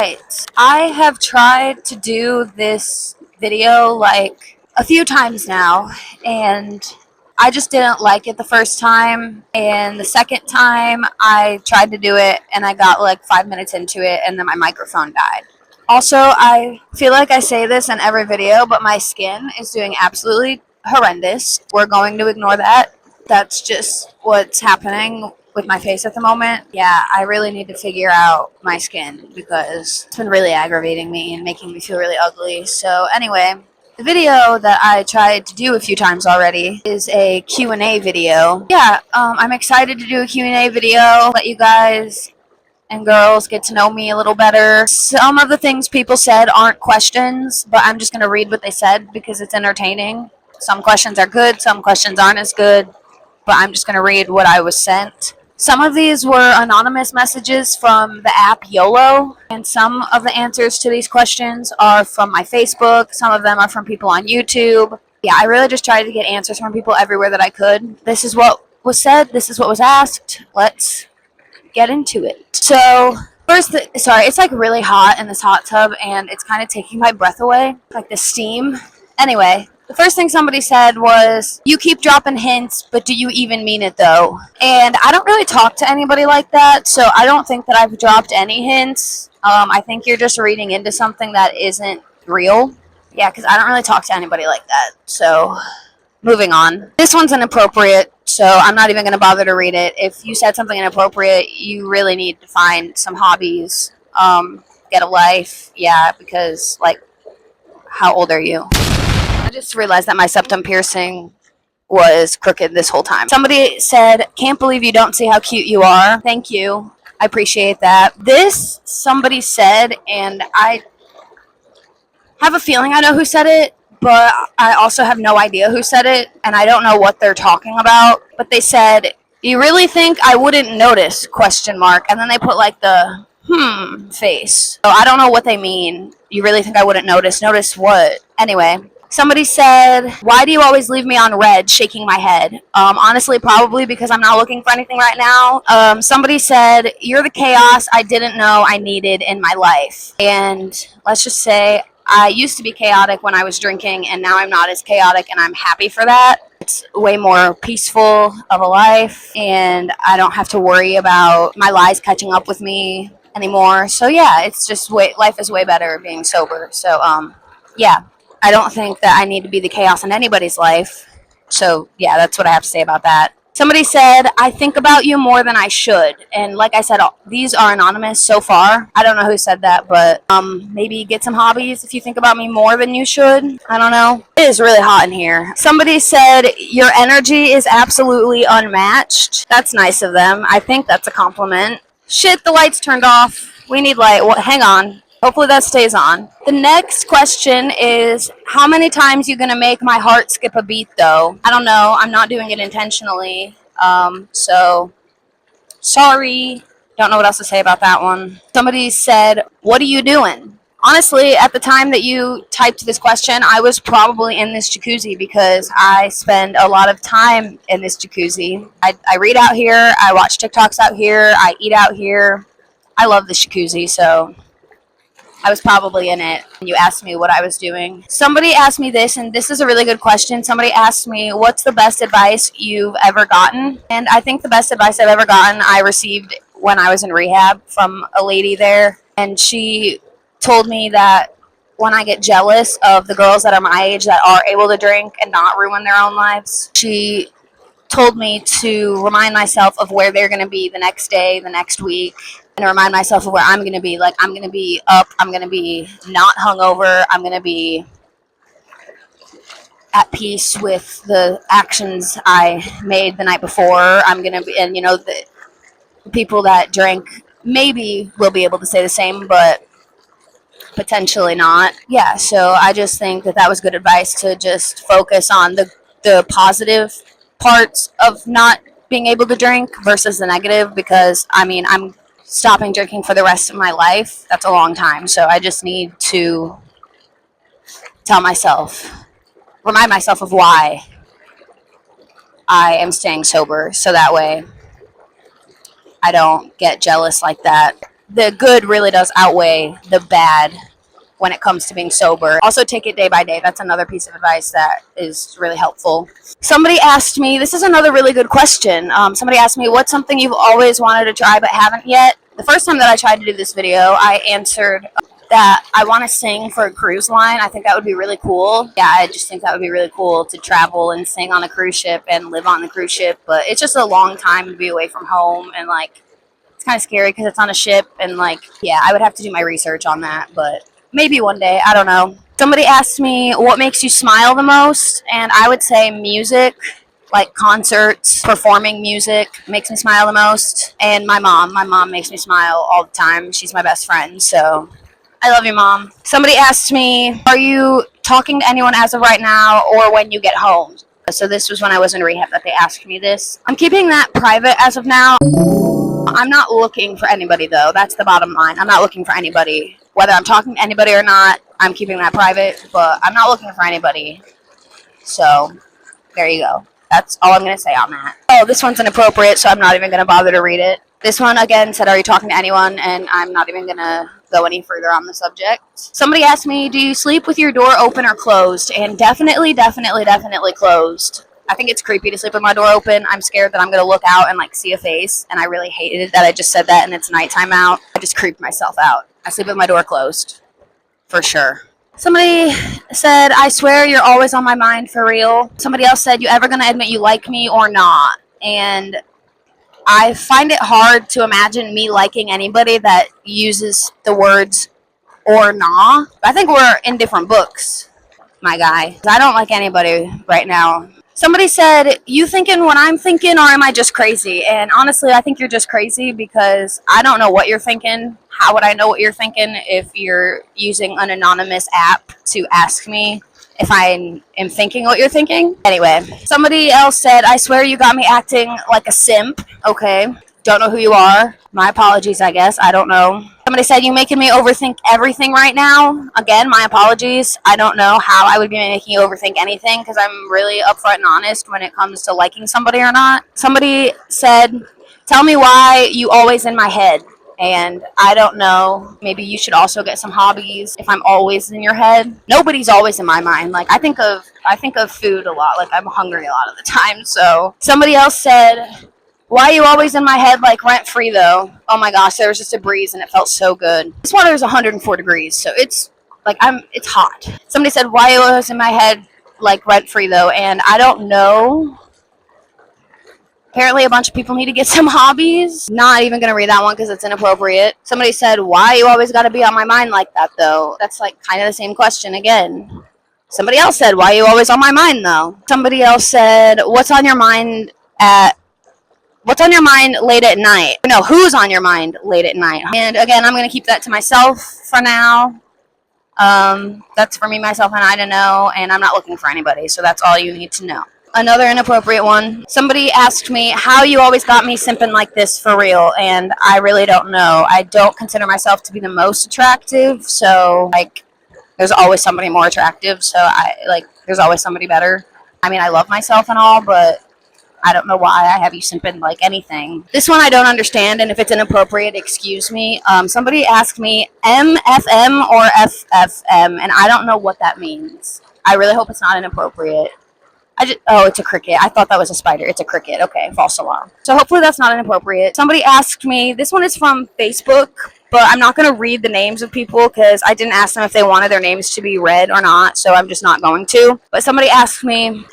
Alright, I have tried to do this video like a few times now, and I just didn't like it the first time, and the second time I tried to do it and I got like 5 minutes into it and then my microphone died. Also, I feel like I say this in every video, but my skin is doing absolutely horrendous. We're going to ignore that. That's just what's happening with my face at the moment. Yeah, I really need to figure out my skin because it's been really aggravating me and making me feel really ugly. So anyway, the video that I tried to do a few times already is a Q&A video. Yeah, I'm excited to do a Q&A video, let you guys and girls get to know me a little better. Some of the things people said aren't questions, but I'm just going to read what they said because it's entertaining. Some questions are good, some questions aren't as good, but I'm just going to read what I was sent. Some of these were anonymous messages from the app YOLO, and some of the answers to these questions are from my Facebook. Some of them are from people on YouTube. Yeah, I really just tried to get answers from people everywhere that I could. This is what was said. This is what was asked. Let's get into it. So first, sorry, it's like really hot in this hot tub, and it's kind of taking my breath away, like the steam. Anyway, the first thing somebody said was, you keep dropping hints, but do you even mean it though? And I don't really talk to anybody like that, so I don't think that I've dropped any hints. I think you're just reading into something that isn't real. Yeah, because I don't really talk to anybody like that. So, moving on. This one's inappropriate, so I'm not even going to bother to read it. If you said something inappropriate, you really need to find some hobbies, get a life. Yeah, because, like, how old are you? I just realized that my septum piercing was crooked this whole time. Somebody said, can't believe you don't see how cute you are. Thank you. I appreciate that. This somebody said, and I have a feeling I know who said it, but I also have no idea who said it, and I don't know what they're talking about. But they said, you really think I wouldn't notice, question mark, and then they put like the face. So I don't know what they mean. You really think I wouldn't notice? Notice what? Anyway, somebody said, why do you always leave me on red, shaking my head? Honestly, probably because I'm not looking for anything right now. Somebody said, you're the chaos I didn't know I needed in my life. And let's just say, I used to be chaotic when I was drinking, and now I'm not as chaotic, and I'm happy for that. It's way more peaceful of a life, and I don't have to worry about my lies catching up with me anymore. So yeah, it's just life is way better being sober. So yeah, I don't think that I need to be the chaos in anybody's life. So yeah, that's what I have to say about that. Somebody said, I think about you more than I should. And like I said, these are anonymous so far. I don't know who said that, but maybe get some hobbies if you think about me more than you should. I don't know. It is really hot in here. Somebody said, your energy is absolutely unmatched. That's nice of them. I think that's a compliment. Shit, the lights turned off. We need light. Well, hang on. Hopefully that stays on. The next question is, how many times you gonna make my heart skip a beat though? I don't know. I'm not doing it intentionally. So sorry. Don't know what else to say about that one. Somebody said, what are you doing? Honestly, at the time that you typed this question, I was probably in this jacuzzi because I spend a lot of time in this jacuzzi. I read out here. I watch TikToks out here. I eat out here. I love this jacuzzi, so I was probably in it when you asked me what I was doing. Somebody asked me this, and this is a really good question. Somebody asked me, what's the best advice you've ever gotten? And I think the best advice I've ever gotten I received when I was in rehab from a lady there. And she told me that when I get jealous of the girls that are my age that are able to drink and not ruin their own lives, she told me to remind myself of where they're going to be the next day, the next week, and remind myself of where I'm going to be. Like, I'm going to be up, I'm going to be not hungover, I'm going to be at peace with the actions I made the night before. I'm going to be, and you know, the people that drink maybe will be able to say the same, but potentially not. Yeah, so I just think that that was good advice, to just focus on the positive parts of not being able to drink versus the negative, because I mean, I'm stopping drinking for the rest of my life. That's a long time, so I just need to remind myself of why I am staying sober, so that way I don't get jealous like that. the good really does outweigh the bad when it comes to being sober. Also, take it day by day. That's another piece of advice that is really helpful. Somebody asked me, this is another really good question. Somebody asked me, what's something you've always wanted to try but haven't yet? The first time that I tried to do this video, I answered that I want to sing for a cruise line. I think that would be really cool. Yeah, I just think that would be really cool to travel and sing on a cruise ship and live on the cruise ship. But it's just a long time to be away from home, and like, it's kind of scary because it's on a ship, and like, yeah, I would have to do my research on that, but maybe one day, I don't know. Somebody asked me what makes you smile the most, and I would say music, like concerts, performing music makes me smile the most. And my mom makes me smile all the time. She's my best friend, so I love you, Mom. Somebody asked me, are you talking to anyone as of right now or when you get home? So this was when I was in rehab that they asked me this. I'm keeping that private as of now. I'm not looking for anybody, though. That's the bottom line. I'm not looking for anybody. Whether I'm talking to anybody or not, I'm keeping that private, but I'm not looking for anybody. So there you go. That's all I'm going to say on that. Oh, this one's inappropriate, so I'm not even going to bother to read it. This one, again, said, are you talking to anyone? And I'm not even going to go any further on the subject. Somebody asked me, do you sleep with your door open or closed? And definitely closed. I think it's creepy to sleep with my door open. I'm scared that I'm going to look out and like see a face. And I really hated that I just said that and it's nighttime out. I just creeped myself out. I sleep with my door closed. For sure. Somebody said, I swear you're always on my mind for real. Somebody else said, you ever going to admit you like me or not? And I find it hard to imagine me liking anybody that uses the words or nah. I think we're in different books, my guy. I don't like anybody right now. Somebody said, you thinking what I'm thinking, or am I just crazy? And honestly, I think you're just crazy because I don't know what you're thinking. How would I know what you're thinking if you're using an anonymous app to ask me if I am thinking what you're thinking? Anyway, somebody else said, I swear you got me acting like a simp. Okay, don't know who you are. My apologies, I guess. I don't know. Somebody said, you making me overthink everything right now. Again, my apologies. I don't know how I would be making you overthink anything because I'm really upfront and honest when it comes to liking somebody or not. Somebody said, tell me why you always in my head. And I don't know, maybe you should also get some hobbies if I'm always in your head. Nobody's always in my mind. Like I think of food a lot. Like I'm hungry a lot of the time. So somebody else said, why are you always in my head like rent free though? Oh my gosh, there was just a breeze and it felt so good. This water is 104 degrees, so it's like it's hot. Somebody said, why are you always in my head like rent free though? And I don't know. Apparently a bunch of people need to get some hobbies. Not even going to read that one because it's inappropriate. Somebody said, why you always got to be on my mind like that, though? That's like kind of the same question again. Somebody else said, why you always on my mind, though? Somebody else said, what's on your mind late at night? No, who's on your mind late at night? And again, I'm going to keep that to myself for now. That's for me, myself, and I to know, and I'm not looking for anybody, so that's all you need to know. Another inappropriate one. Somebody asked me how you always got me simping like this for real, and I really don't know. I don't consider myself to be the most attractive, so like there's always somebody more attractive, so there's always somebody better. I mean, I love myself and all, but I don't know why I have you simping like anything. This one I don't understand, and if it's inappropriate, excuse me. Somebody asked me MFM or FFM, and I don't know what that means. I really hope it's not inappropriate. It's a cricket. I thought that was a spider. It's a cricket. Okay, false alarm. So hopefully that's not inappropriate. Somebody asked me, this one is from Facebook, but I'm not going to read the names of people because I didn't ask them if they wanted their names to be read or not, so I'm just not going to. But somebody asked me,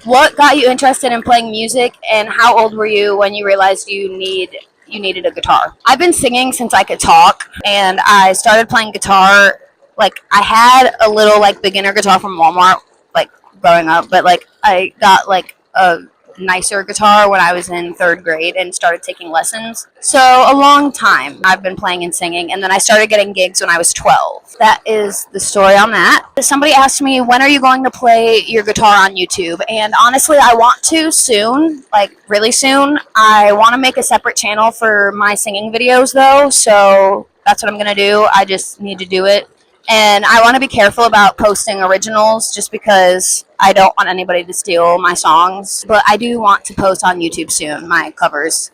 what got you interested in playing music, and how old were you when you realized you needed a guitar? I've been singing since I could talk, and I started playing guitar. Like, I had a little, like, beginner guitar from Walmart, like, growing up, but like I got like a nicer guitar when I was in 3rd grade and started taking lessons. So a long time I've been playing and singing, and then I started getting gigs when I was 12. That is the story on that. Somebody asked me, when are you going to play your guitar on YouTube? And honestly, I want to soon, like really soon. I want to make a separate channel for my singing videos though, so that's what I'm gonna do. I just need to do it. And I want to be careful about posting originals just because I don't want anybody to steal my songs. But I do want to post on YouTube soon, my covers.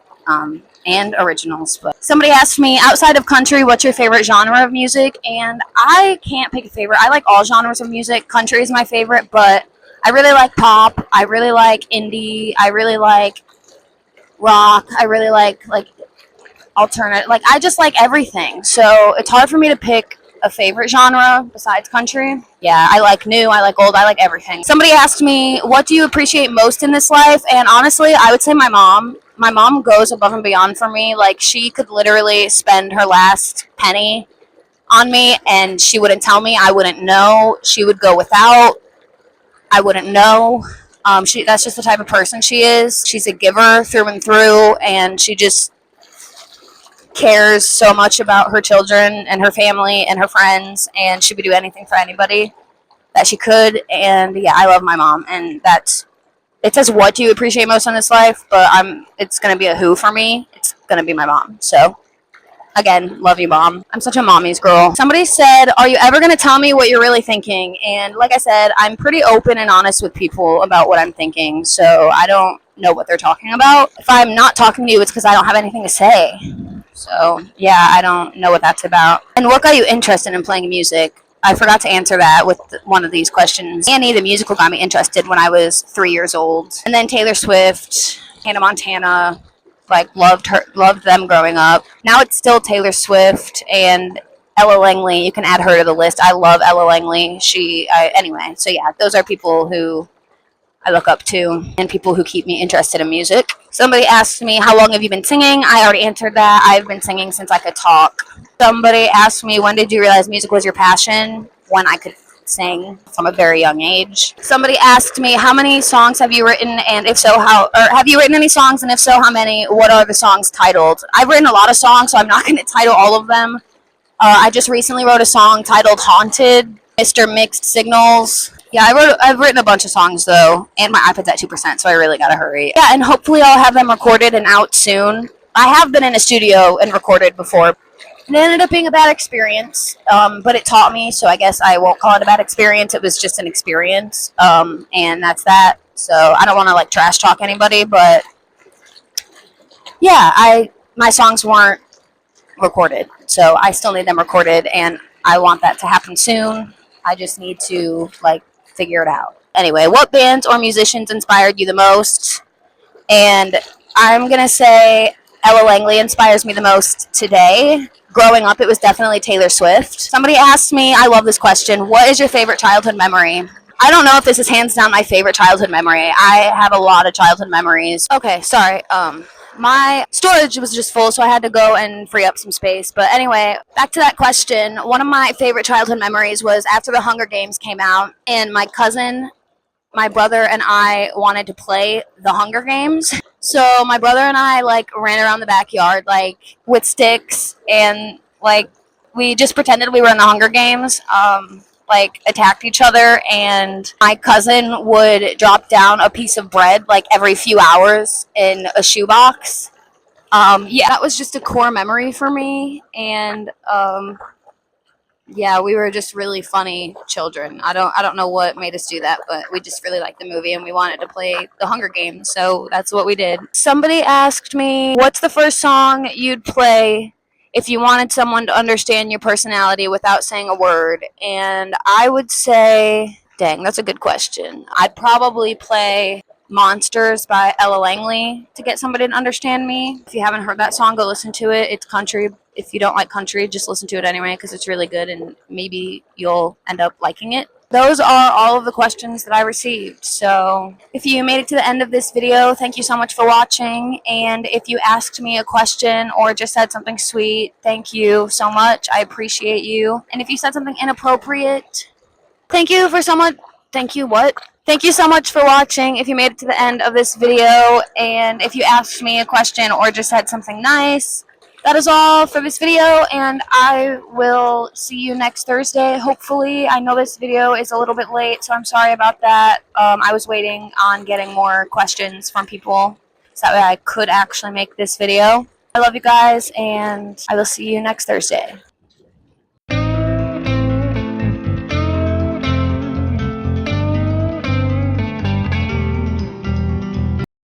and originals. But somebody asked me, outside of country, what's your favorite genre of music? And I can't pick a favorite. I like all genres of music. Country is my favorite, but I really like pop. I really like indie. I really like rock. I really like alternate. Like I just like everything. So it's hard for me to pick a favorite genre besides country. Yeah, I like new, I like old, I like everything. Somebody asked me, what do you appreciate most in this life? And honestly, I would say my mom. My mom goes above and beyond for me. Like she could literally spend her last penny on me and she wouldn't tell me. I wouldn't know. She would go without. I wouldn't know. That's just the type of person she is. She's a giver through and through, and she just cares so much about her children and her family and her friends, and she would do anything for anybody that she could. And yeah, I love my mom, and that's it. Says what do you appreciate most in this life, but it's gonna be a who for me. It's gonna be my mom. So again, love you, mom. I'm such a mommy's girl. Somebody said, are you ever going to tell me what you're really thinking? And like I said, I'm pretty open and honest with people about what I'm thinking, so I don't know what they're talking about. If I'm not talking to you, it's because I don't have anything to say. So yeah, I don't know what that's about. And what got you interested in playing music? I forgot to answer that with one of these questions. Annie, the musical, got me interested when I was 3 years old. And then Taylor Swift, Hannah Montana, like loved them growing up. Now it's still Taylor Swift and Ella Langley. You can add her to the list. I love Ella Langley. Anyway, so yeah, those are people who I look up to and people who keep me interested in music. Somebody asked me, how long have you been singing? I already answered that. I've been singing since I could talk. Somebody asked me, when did you realize music was your passion? When I could sing from a very young age. Somebody asked me, how many songs have you written, and if so, have you written any songs, and if so, how many? What are the songs titled? I've written a lot of songs, so I'm not going to title all of them. I just recently wrote a song titled Haunted, Mr. Mixed Signals. Yeah, I've written a bunch of songs though, and my iPad's at 2%, so I really gotta hurry. Yeah, and hopefully I'll have them recorded and out soon. I have been in a studio and recorded before. It ended up being a bad experience, but it taught me, so I guess I won't call it a bad experience. It was just an experience, and that's that. So I don't want to like trash talk anybody, but yeah, my songs weren't recorded, so I still need them recorded, and I want that to happen soon. I just need to like figure it out. Anyway, what bands or musicians inspired you the most? And I'm gonna say Ella Langley inspires me the most today. Growing up, it was definitely Taylor Swift. Somebody asked me, I love this question, what is your favorite childhood memory? I don't know if this is hands down my favorite childhood memory. I have a lot of childhood memories. Okay, sorry. My storage was just full, so I had to go and free up some space. But anyway, back to that question. One of my favorite childhood memories was after the Hunger Games came out, and my cousin, my brother, and I wanted to play the Hunger Games. So my brother and I like ran around the backyard like with sticks, and like we just pretended we were in the Hunger Games. Like attacked each other, and my cousin would drop down a piece of bread like every few hours in a shoebox. Yeah, that was just a core memory for me, and yeah, we were just really funny children. I don't know what made us do that, but we just really liked the movie and we wanted to play the Hunger Games, so that's what we did. Somebody asked me, what's the first song you'd play if you wanted someone to understand your personality without saying a word? And I would say, dang, that's a good question. I'd probably play Monsters by Ella Langley to get somebody to understand me. If you haven't heard that song, go listen to it. It's country. If you don't like country, just listen to it anyway because it's really good and maybe you'll end up liking it. Those are all of the questions that I received. So if you made it to the end of this video, thank you so much for watching. And if you asked me a question or just said something sweet, thank you so much. I appreciate you. And if you said something inappropriate, thank you for so much. Thank you, what? Thank you so much for watching if you made it to the end of this video. And if you asked me a question or just said something nice, that is all for this video, and I will see you next Thursday, hopefully. I know this video is a little bit late, so I'm sorry about that. I was waiting on getting more questions from people, so that way I could actually make this video. I love you guys, and I will see you next Thursday.